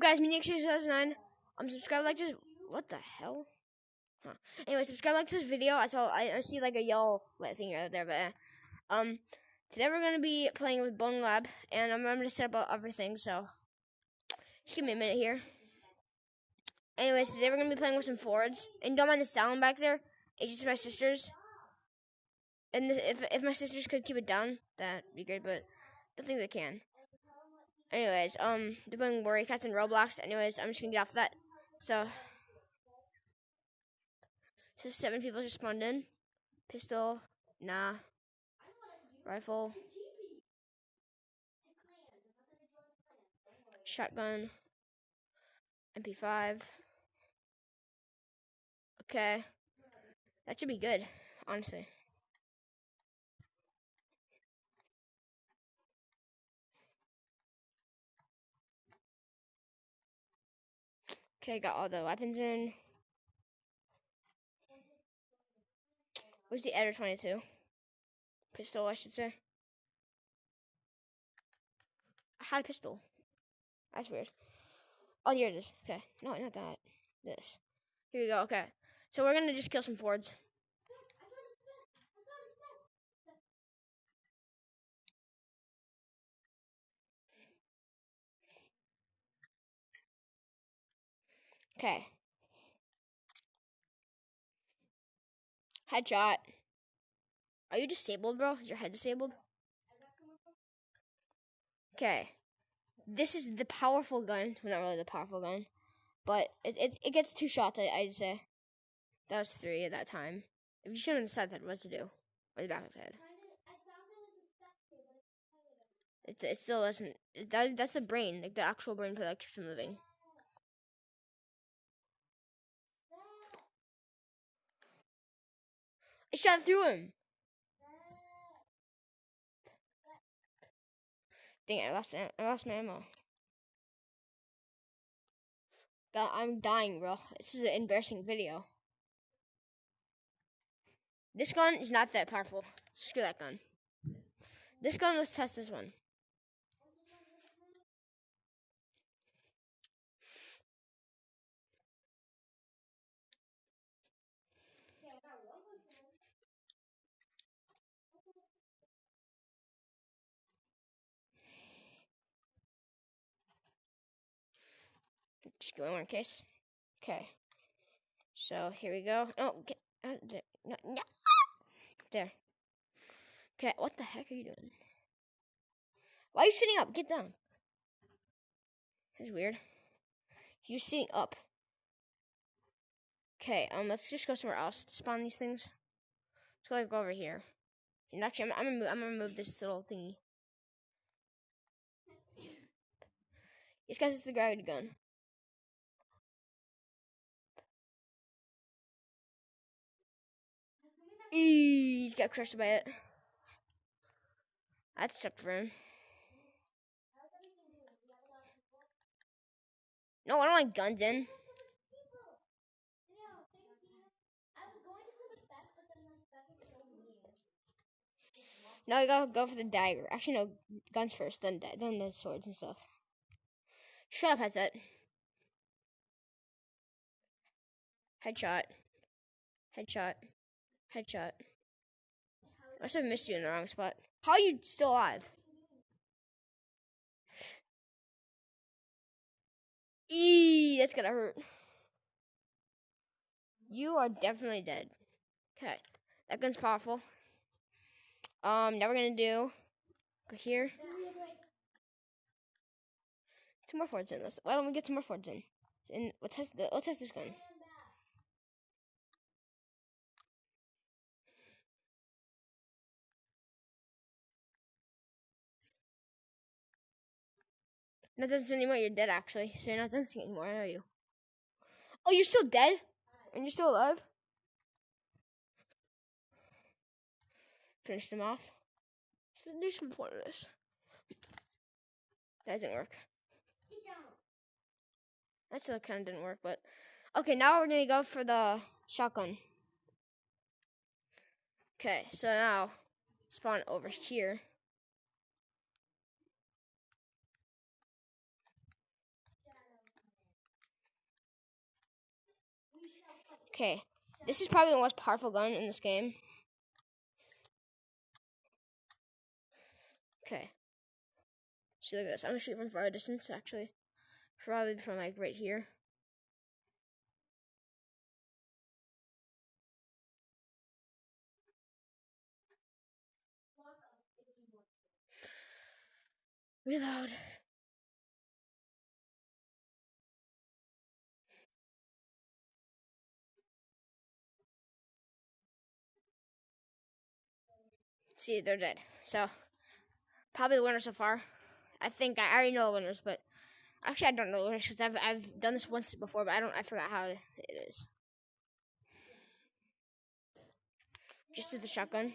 guys, Meaning2009. Subscribe, like this. What the hell? Huh. Anyway, subscribe, like this video. I see like a yellow thing right there, but today we're gonna be playing with Bonelab, and I'm gonna set up everything. So just give me a minute here. Anyways, today we're gonna be playing with some Fords, and don't mind the sound back there. It's just my sisters. And if my sisters could keep it down, that'd be great. But I don't think they can. Anyways, they're playing Warrior Cats and Roblox. Anyways, I'm just gonna get off that. So 7 people just spawned in. Pistol, nah. Rifle. Shotgun. MP5. Okay. That should be good, honestly. Okay, got all the weapons in. Where's the Editor 22? Pistol, I should say. I had a pistol. That's weird. Oh, here it is. Okay. No, not that. This. Here we go. Okay. So we're gonna just kill some Fords. Okay. Headshot. Are you disabled, bro? Is your head disabled? Okay. This is the powerful gun. Well, not really the powerful gun. But it gets 2 shots, I'd say. That was 3 at that time. If you shouldn't have said that, what to do? Or the back of the head. It still doesn't. That's the brain. Like the actual brain that keeps him moving. I shot through him. Dang it, I lost my ammo. God, I'm dying, bro. This is an embarrassing video. This gun is not that powerful. Screw that gun. This gun, let's test this one. Just go in one case. Okay. So here we go. Oh, there. No. There. Okay, what the heck are you doing? Why are you sitting up? Get down. That's weird. You're sitting up. Okay, let's just go somewhere else to spawn these things. Let's go over here. And actually, I'm gonna remove this little thingy. Yes, guys, it's the gravity gun. He's got crushed by it. That sucked for him. No, I don't like guns in. No, you gotta go for the dagger. Actually, no, guns first, then the swords and stuff. Shut up, headset. Headshot. Headshot. Headshot. I must have missed you in the wrong spot. How are you still alive? Eee, that's gonna hurt. You are definitely dead. Okay, that gun's powerful. Now we're gonna go here. 2 more Fords in this. Why don't we get 2 more Fords in? And let's test this gun. Not dancing anymore. You're dead, actually. So you're not dancing anymore, are you? Oh, you're still dead, and you're still alive. Finish them off. So there's some point of this. That doesn't work. That still kind of didn't work, but okay. Now we're gonna go for the shotgun. Okay, so now spawn over here. Okay, this is probably the most powerful gun in this game. Okay. So look at this. I'm gonna shoot from far distance, actually. Probably from like right here. Reload. See, they're dead. So, probably the winner so far. I think I already know the winners, but actually I don't know the winners because I've done this once before, but I forgot how it is. Just did the shotgun.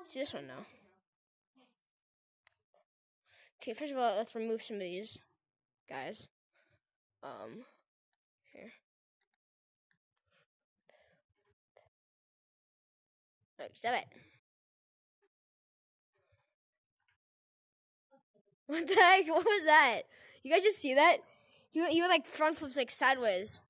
See this one now. Okay, first of all, let's remove some of these guys. Here. Like, stop it. What the heck? What was that? You guys just see that? You were like front flips like sideways.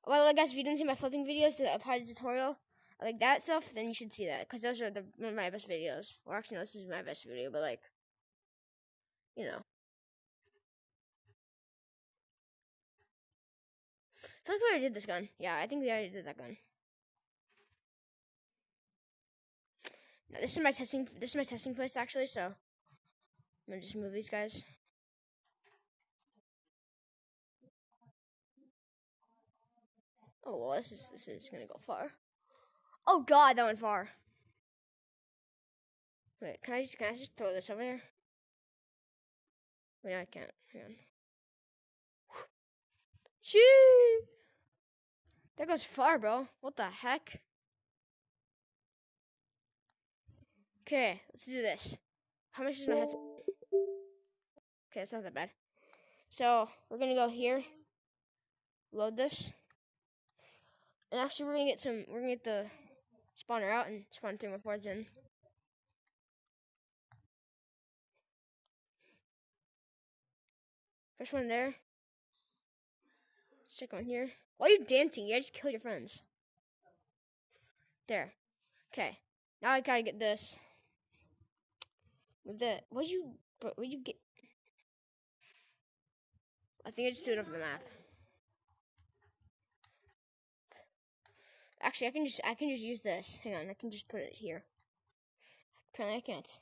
Well, guys, if you didn't see my flipping videos, a part of the tutorial, like that stuff, then you should see that because those are one of my best videos. Or actually, no, this is my best video, but like, you know. I feel like we already did this gun. Yeah, I think we already did that gun. Now, this is my testing. This is my testing place actually. So I'm gonna just move these guys. Oh well, this is gonna go far. Oh God, that went far. Wait, can I just throw this over there? Wait, I can't. Hang on. Shoo! That goes far, bro. What the heck? Okay, let's do this. How much is my headset? Okay, it's not that bad. So we're gonna go here. Load this. And actually, we're gonna get the spawner out and spawn 3 more forts in. First one there. Second one here. Why are you dancing? You just kill your friends. There. Okay. Now I gotta get this. With the what'd you get? I think I just threw it over the map. Actually, I can just use this. Hang on, I can just put it here. Apparently, I can't.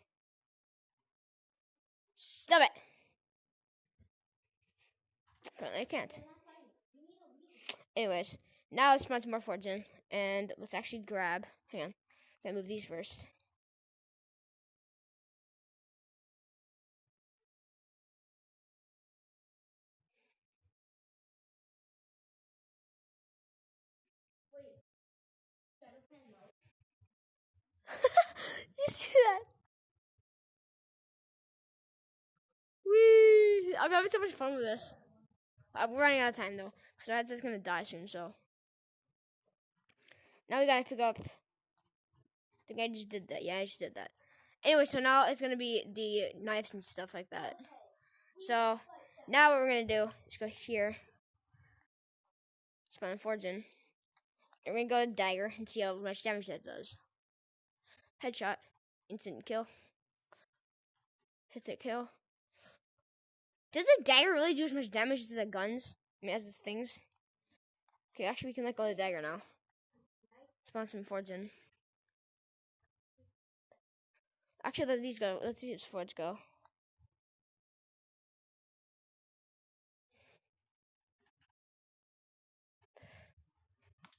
Stop it. Apparently, I can't. Anyways, now let's spawn some more forts in, and let's actually grab. Hang on, gotta move these first. You see that? Whee! I'm having so much fun with this. We're running out of time though, because our headset's gonna die soon. So now we gotta pick up. I think I just did that. Yeah, I just did that. Anyway, so now it's gonna be the knives and stuff like that. So now what we're gonna do is go here, spawn forge in, and we're gonna go to dagger and see how much damage that does. Headshot, instant kill. Hits it, kill. Does the dagger really do as much damage as the guns? I mean, as the things? Okay, actually we can let go of the dagger now. Spawn some forge in. Actually, let these go. Let's see these forge go.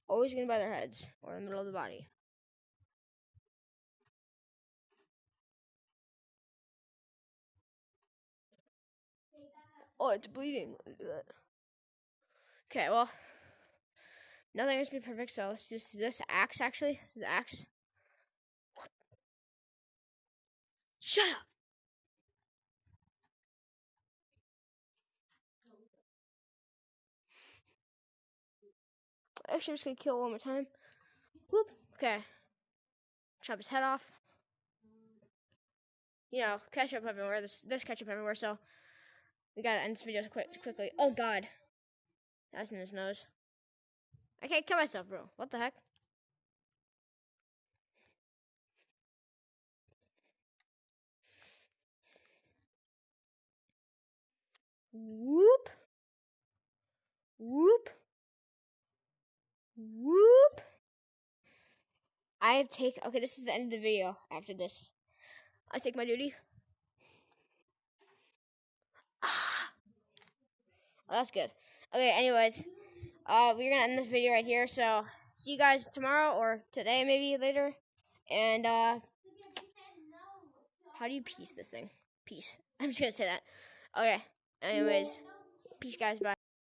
Always gonna by their heads or in the middle of the body. Oh, it's bleeding. Okay, well, nothing has to be perfect, so let's just do this axe. Actually, this is the axe. Shut up. Actually, I'm just gonna kill it one more time. Whoop. Okay. Chop his head off. You know, ketchup everywhere. There's ketchup everywhere, so we gotta end this video quickly. Oh God, that's in his nose. I can't kill myself, bro. What the heck? Whoop. Whoop. Whoop. I have taken... Okay, this is the end of the video after this. I take my duty. Ah. Oh, that's good. Okay, anyways. We're going to end this video right here. So, see you guys tomorrow or today, maybe later. And, how do you peace this thing? Peace. I'm just going to say that. Okay. Anyways. Peace, guys. Bye.